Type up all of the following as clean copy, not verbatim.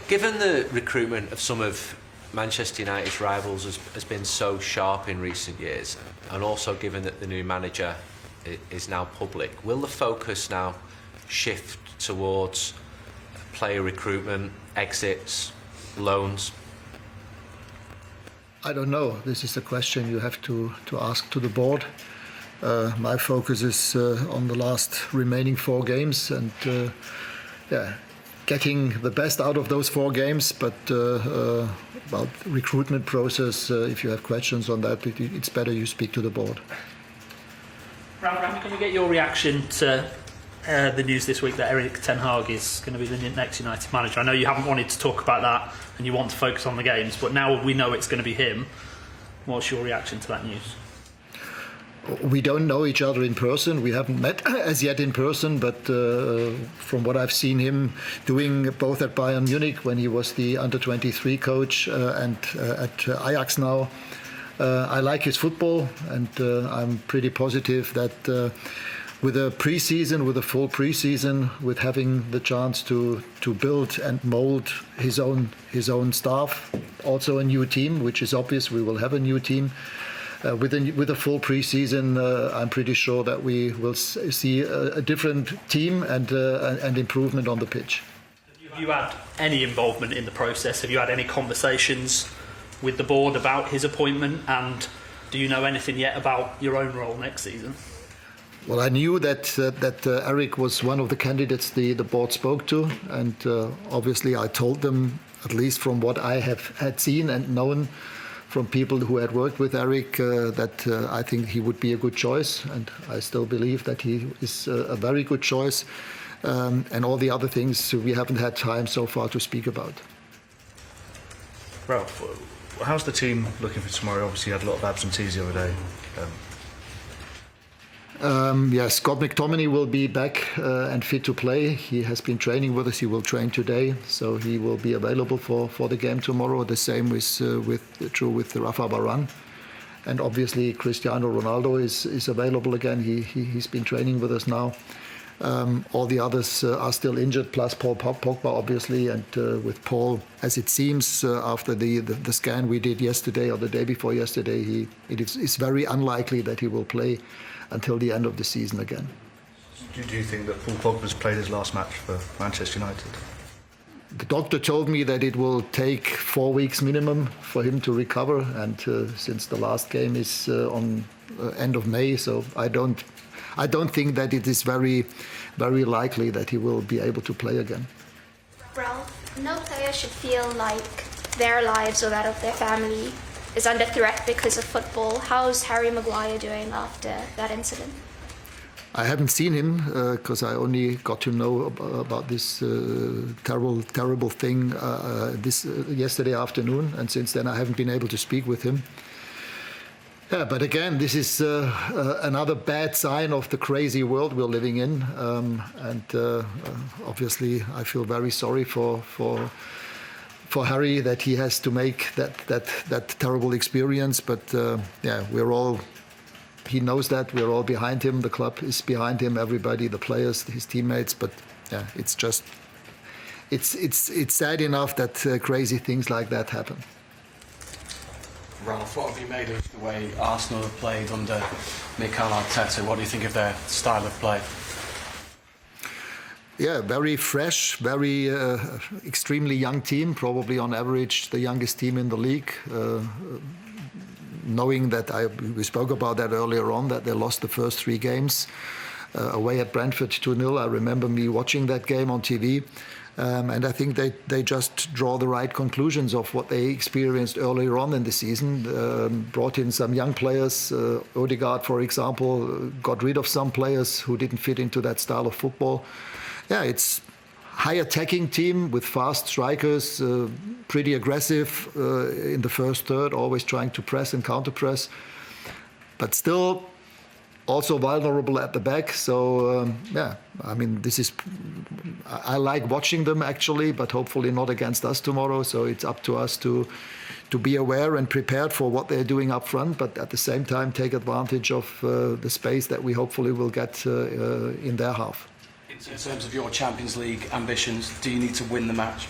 Given the recruitment of some of Manchester United's rivals has been so sharp in recent years, and also given that the new manager is now public, will the focus now shift towards player recruitment, exits, loans? I don't know. This is a question you have to ask to the board. My focus is on the last remaining 4 games and getting the best out of those 4 games. But about recruitment process, if you have questions on that, it's better you speak to the board. Ralf Rangnick, can we get your reaction to the news this week that Erik ten Hag is going to be the next United manager? I know you haven't wanted to talk about that and you want to focus on the games, but now we know it's going to be him. What's your reaction to that news? We don't know each other in person. We haven't met as yet in person, but from what I've seen him doing both at Bayern Munich when he was the under-23 coach and at Ajax now, I like his football, and I'm pretty positive that with a pre-season, with a full pre-season, with having the chance to build and mold his own staff, also a new team, which is obvious. We will have a new team. With a full pre-season, I'm pretty sure that we will see a different team and improvement on the pitch. Have you had any involvement in the process? Have you had any conversations with the board about his appointment? And do you know anything yet about your own role next season? Well, I knew that Erik was one of the candidates the board spoke to, and obviously I told them, at least from what I had seen and known from people who had worked with Erik, that I think he would be a good choice, and I still believe that he is a very good choice. And all the other things we haven't had time so far to speak about. Ralf, how's the team looking for tomorrow? Obviously, you had a lot of absentees the other day. Yes, Scott McTominay will be back and fit to play. He has been training with us. He will train today, so he will be available for the game tomorrow. The same is true with Rafa Varane. And obviously Cristiano Ronaldo is available again. He's been training with us now. All the others are still injured, plus Paul Pogba, obviously. And with Paul, as it seems, after the scan we did yesterday or the day before yesterday, it's very unlikely that he will play until the end of the season again. Do you think that Paul Pogba's played his last match for Manchester United? The doctor told me that it will take 4 weeks minimum for him to recover, and since the last game is on end of May, so I don't think that it is very, very likely that he will be able to play again. Ralf, no player should feel like their lives or that of their family is under threat because of football. How's Harry Maguire doing after that incident? I haven't seen him because I only got to know about this terrible thing yesterday afternoon, and since then I haven't been able to speak with him. Yeah, but again, this is another bad sign of the crazy world we're living in, and obviously I feel very sorry for Harry that he has to make that terrible experience. But yeah, he knows that we're all behind him. The club is behind him. Everybody, the players, his teammates. But yeah, it's sad enough that crazy things like that happen. Ralf, what have you made of the way Arsenal have played under Mikel Arteta? What do you think of their style of play? Yeah, very fresh, very extremely young team, probably on average the youngest team in the league. Knowing that we spoke about that earlier on, that they lost the first 3 games away at Brentford 2-0. I remember me watching that game on TV. And I think they just draw the right conclusions of what they experienced earlier on in the season. Brought in some young players. Odegaard, for example, got rid of some players who didn't fit into that style of football. Yeah, it's high attacking team with fast strikers, pretty aggressive in the first third, always trying to press and counter-press, but still also vulnerable at the back. So yeah, I mean, I like watching them actually, but hopefully not against us tomorrow. So it's up to us to be aware and prepared for what they're doing up front, but at the same time take advantage of the space that we hopefully will get in their half. In terms of your Champions League ambitions, do you need to win the match?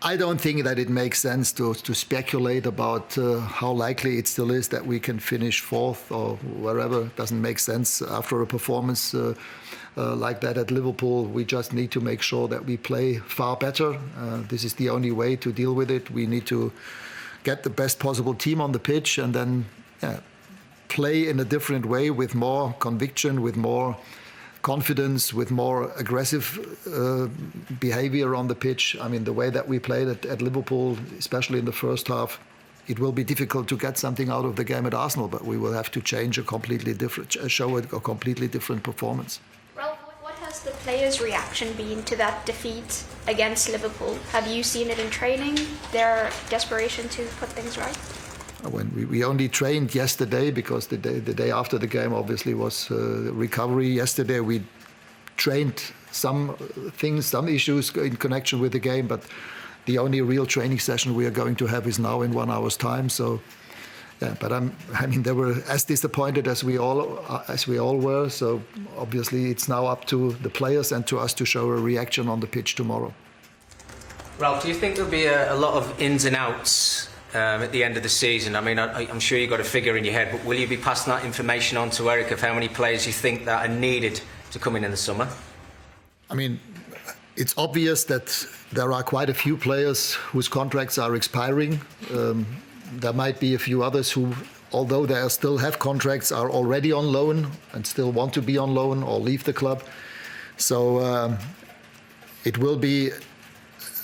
I don't think that it makes sense to speculate about how likely it still is that we can finish fourth or wherever. It doesn't make sense after a performance like that at Liverpool. We just need to make sure that we play far better. This is the only way to deal with it. We need to get the best possible team on the pitch and then play in a different way with more conviction, with more confidence, with more aggressive behavior on the pitch. I mean, the way that we played at Liverpool, especially in the first half, it will be difficult to get something out of the game at Arsenal, but we will have to change show a completely different performance. Ralf, what has the players' reaction been to that defeat against Liverpool? Have you seen it in training, their desperation to put things right? When we only trained yesterday, because the day after the game obviously was recovery. Yesterday we trained some things, some issues in connection with the game, but the only real training session we are going to have is now in 1 hour's time. So, yeah, but I mean, they were as disappointed as we all were. So obviously it's now up to the players and to us to show a reaction on the pitch tomorrow. Ralf, do you think there'll be a lot of ins and outs at the end of the season? I mean, I'm sure you've got a figure in your head, but will you be passing that information on to Eric of how many players you think that are needed to come in the summer? I mean, it's obvious that there are quite a few players whose contracts are expiring. There might be a few others who, although they still have contracts, are already on loan and still want to be on loan or leave the club. So it will be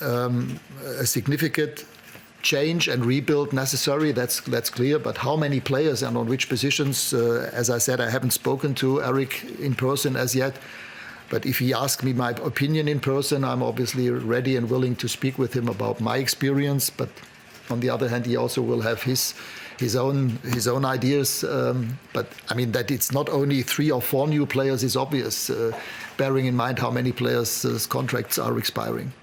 a significant change and rebuild necessary, that's clear. But how many players and on which positions, as I said, I haven't spoken to Eric in person as yet. But if he asks me my opinion in person, I'm obviously ready and willing to speak with him about my experience. But on the other hand, he also will have his own ideas. But I mean, that it's not only 3 or 4 new players is obvious, bearing in mind how many players' contracts are expiring.